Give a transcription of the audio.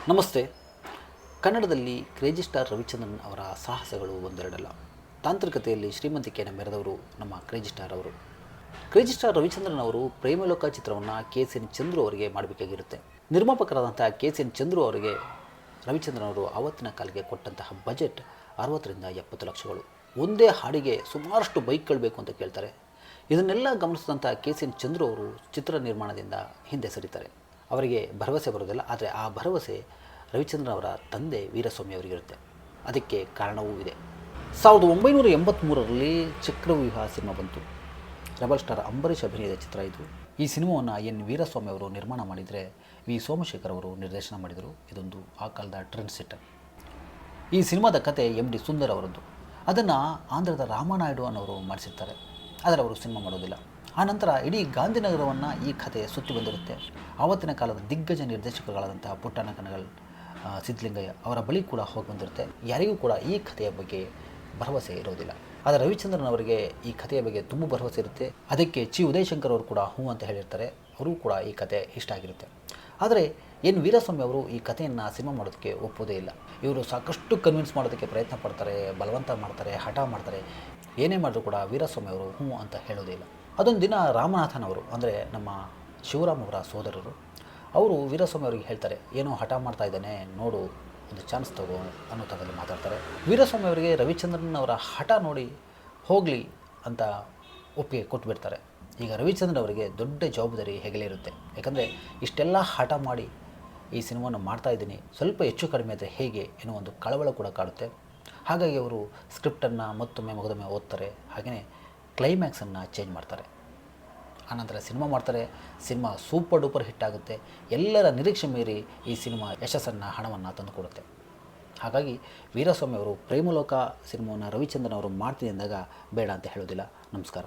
ನಮಸ್ತೆ. ಕನ್ನಡದಲ್ಲಿ crazy star Ravichandran ಅವರ ಸಾಹಸಗಳು ಒಂದೆರಡಲ್ಲ. ತಾಂತ್ರಿಕತೆಯಲ್ಲಿ ಶ್ರೀಮಂತಿಕೆಯನ್ನು ಮೆರೆದವರು ನಮ್ಮ ಕ್ರೇಜಿ ಸ್ಟಾರ್ ಅವರು. ಕ್ರೇಜಿ ಸ್ಟಾರ್ ರವಿಚಂದ್ರನ್ ಅವರು ಪ್ರೇಮಲೋಕ ಚಿತ್ರವನ್ನು KCN ಚಂದ್ರು ಅವರಿಗೆ ಮಾಡಬೇಕಾಗಿರುತ್ತೆ. ನಿರ್ಮಾಪಕರಾದಂಥ KCN ಚಂದ್ರು ಅವರಿಗೆ ರವಿಚಂದ್ರನ್ ಅವರು ಆವತ್ತಿನ ಕಾಲಕ್ಕೆ ಕೊಟ್ಟಂತಹ ಬಜೆಟ್ 60ರಿಂದ 70 ಲಕ್ಷಗಳು. ಒಂದೇ ಹಾಡಿಗೆ ಸುಮಾರಷ್ಟು ಬೈಕ್ಗಳು ಬೇಕು ಅಂತ ಕೇಳ್ತಾರೆ. ಇದನ್ನೆಲ್ಲ ಗಮನಿಸಿದಂಥ KCN ಚಂದ್ರು ಅವರು ಚಿತ್ರ ನಿರ್ಮಾಣದಿಂದ ಹಿಂದೆ ಸರಿತಾರೆ. ಅವರಿಗೆ ಭರವಸೆ ಬರೋದಿಲ್ಲ. ಆದರೆ ಆ ಭರವಸೆ ರವಿಚಂದ್ರನ್ ಅವರ ತಂದೆ ವೀರಸ್ವಾಮಿ ಅವರಿಗಿರುತ್ತೆ. ಅದಕ್ಕೆ ಕಾರಣವೂ ಇದೆ. 1983ರಲ್ಲಿ ಚಕ್ರವ್ಯೂಹ ಸಿನಿಮಾ ಬಂತು. ರೆಬಲ್ ಸ್ಟಾರ್ ಅಂಬರೀಷ್ ಅಭಿನಯದ ಚಿತ್ರ ಇದು. ಈ ಸಿನಿಮಾವನ್ನು ಎನ್ ವೀರಸ್ವಾಮಿ ಅವರು ನಿರ್ಮಾಣ ಮಾಡಿದರೆ ವಿ ಸೋಮಶೇಖರ್ ಅವರು ನಿರ್ದೇಶನ ಮಾಡಿದರು. ಇದೊಂದು ಆ ಕಾಲದ ಟ್ರೆಂಡ್ ಸೆಟ್ಟರ್. ಈ ಸಿನಿಮಾದ ಕತೆ MD ಸುಂದರ್ ಅವರದ್ದು. ಅದನ್ನು ಆಂಧ್ರದ ರಾಮನಾಯ್ಡು ಅನ್ನೋರು ಮಾಡಿಸಿರ್ತಾರೆ. ಆದರೆ ಅವರು ಸಿನಿಮಾ ಮಾಡೋದಿಲ್ಲ. ಆನಂತರ ಇಡೀ ಗಾಂಧಿನಗರವನ್ನು ಈ ಕಥೆ ಸುತ್ತಿ ಬಂದಿರುತ್ತೆ. ಆವತ್ತಿನ ಕಾಲದ ದಿಗ್ಗಜ ನಿರ್ದೇಶಕರುಗಳಾದಂಥ ಪುಟ್ಟಣ್ಣ ಕಣಗಾಲ್, ಸಿದ್ಧಲಿಂಗಯ್ಯ ಅವರ ಬಳಿ ಕೂಡ ಹೋಗಿ ಬಂದಿರುತ್ತೆ. ಯಾರಿಗೂ ಕೂಡ ಈ ಕಥೆಯ ಬಗ್ಗೆ ಭರವಸೆ ಇರೋದಿಲ್ಲ. ಆದರೆ ರವಿಚಂದ್ರನ್ ಅವರಿಗೆ ಈ ಕಥೆಯ ಬಗ್ಗೆ ತುಂಬ ಭರವಸೆ ಇರುತ್ತೆ. ಅದಕ್ಕೆ ಉದಯಶಂಕರ್ ಅವರು ಕೂಡ ಹ್ಞೂ ಅಂತ ಹೇಳಿರ್ತಾರೆ. ಅವರೂ ಕೂಡ ಈ ಕತೆ ಇಷ್ಟ ಆಗಿರುತ್ತೆ. ಆದರೆ ಎನ್ ವೀರಸ್ವಾಮಿ ಅವರು ಈ ಕಥೆಯನ್ನು ಸಿನಿಮಾ ಮಾಡೋದಕ್ಕೆ ಒಪ್ಪೋದೇ ಇಲ್ಲ. ಇವರು ಸಾಕಷ್ಟು ಕನ್ವಿನ್ಸ್ ಮಾಡೋದಕ್ಕೆ ಪ್ರಯತ್ನ ಪಡ್ತಾರೆ, ಬಲವಂತ ಮಾಡ್ತಾರೆ, ಹಠ ಮಾಡ್ತಾರೆ. ಏನೇ ಮಾಡಿದ್ರು ಕೂಡ ವೀರಸ್ವಾಮಿ ಅವರು ಹ್ಞೂ ಅಂತ ಹೇಳೋದೇ ಇಲ್ಲ. ಅದೊಂದು ದಿನ ರಾಮನಾಥನ್ ಅವರು, ಅಂದರೆ ನಮ್ಮ ಶಿವರಾಮ್ ಅವರ ಸೋದರರು, ಅವರು ವೀರಸ್ವಾಮಿ ಅವರಿಗೆ ಹೇಳ್ತಾರೆ, ಏನೋ ಹಠ ಮಾಡ್ತಾ ಇದ್ದಾನೆ, ನೋಡು, ಒಂದು ಚಾನ್ಸ್ ತಗೋ ಅನ್ನೋ ಥರದಲ್ಲಿ ಮಾತಾಡ್ತಾರೆ. ವೀರಸ್ವಾಮಿ ಅವರಿಗೆ ರವಿಚಂದ್ರನ್ ಅವರ ಹಠ ನೋಡಿ ಹೋಗಲಿ ಅಂತ ಒಪ್ಪಿಗೆ ಕೊಟ್ಬಿಡ್ತಾರೆ. ಈಗ ರವಿಚಂದ್ರನ್ ಅವರಿಗೆ ದೊಡ್ಡ ಜವಾಬ್ದಾರಿ ಹೆಗಲೇ ಇರುತ್ತೆ. ಯಾಕಂದರೆ ಇಷ್ಟೆಲ್ಲ ಹಠ ಮಾಡಿ ಈ ಸಿನಿಮಾವನ್ನು ಮಾಡ್ತಾಯಿದ್ದೀನಿ, ಸ್ವಲ್ಪ ಹೆಚ್ಚು ಕಡಿಮೆ ಆದರೆ ಹೇಗೆ ಎನ್ನುವ ಒಂದು ಕಳವಳ ಕೂಡ ಕಾಡುತ್ತೆ. ಹಾಗಾಗಿ ಅವರು ಸ್ಕ್ರಿಪ್ಟನ್ನು ಮತ್ತೊಮ್ಮೆ ಮಗದೊಮ್ಮೆ ಓದ್ತಾರೆ. ಹಾಗೆಯೇ ಕ್ಲೈಮ್ಯಾಕ್ಸನ್ನು ಚೇಂಜ್ ಮಾಡ್ತಾರೆ. ಆನಂತರ ಸಿನಿಮಾ ಮಾಡ್ತಾರೆ. ಸಿನಿಮಾ ಸೂಪರ್ ಡೂಪರ್ ಹಿಟ್ ಆಗುತ್ತೆ. ಎಲ್ಲರ ನಿರೀಕ್ಷೆ ಮೀರಿ ಈ ಸಿನಿಮಾ ಯಶಸ್ಸನ್ನು, ಹಣವನ್ನು ತಂದುಕೊಡುತ್ತೆ. ಹಾಗಾಗಿ ವೀರಸ್ವಾಮಿ ಅವರು ಪ್ರೇಮಲೋಕ ಸಿನಿಮಾವನ್ನು ರವಿಚಂದ್ರನ್ ಅವರು ಮಾಡ್ತೀನಿ ಅಂದಾಗ ಬೇಡ ಅಂತ ಹೇಳೋದಿಲ್ಲ. ನಮಸ್ಕಾರ.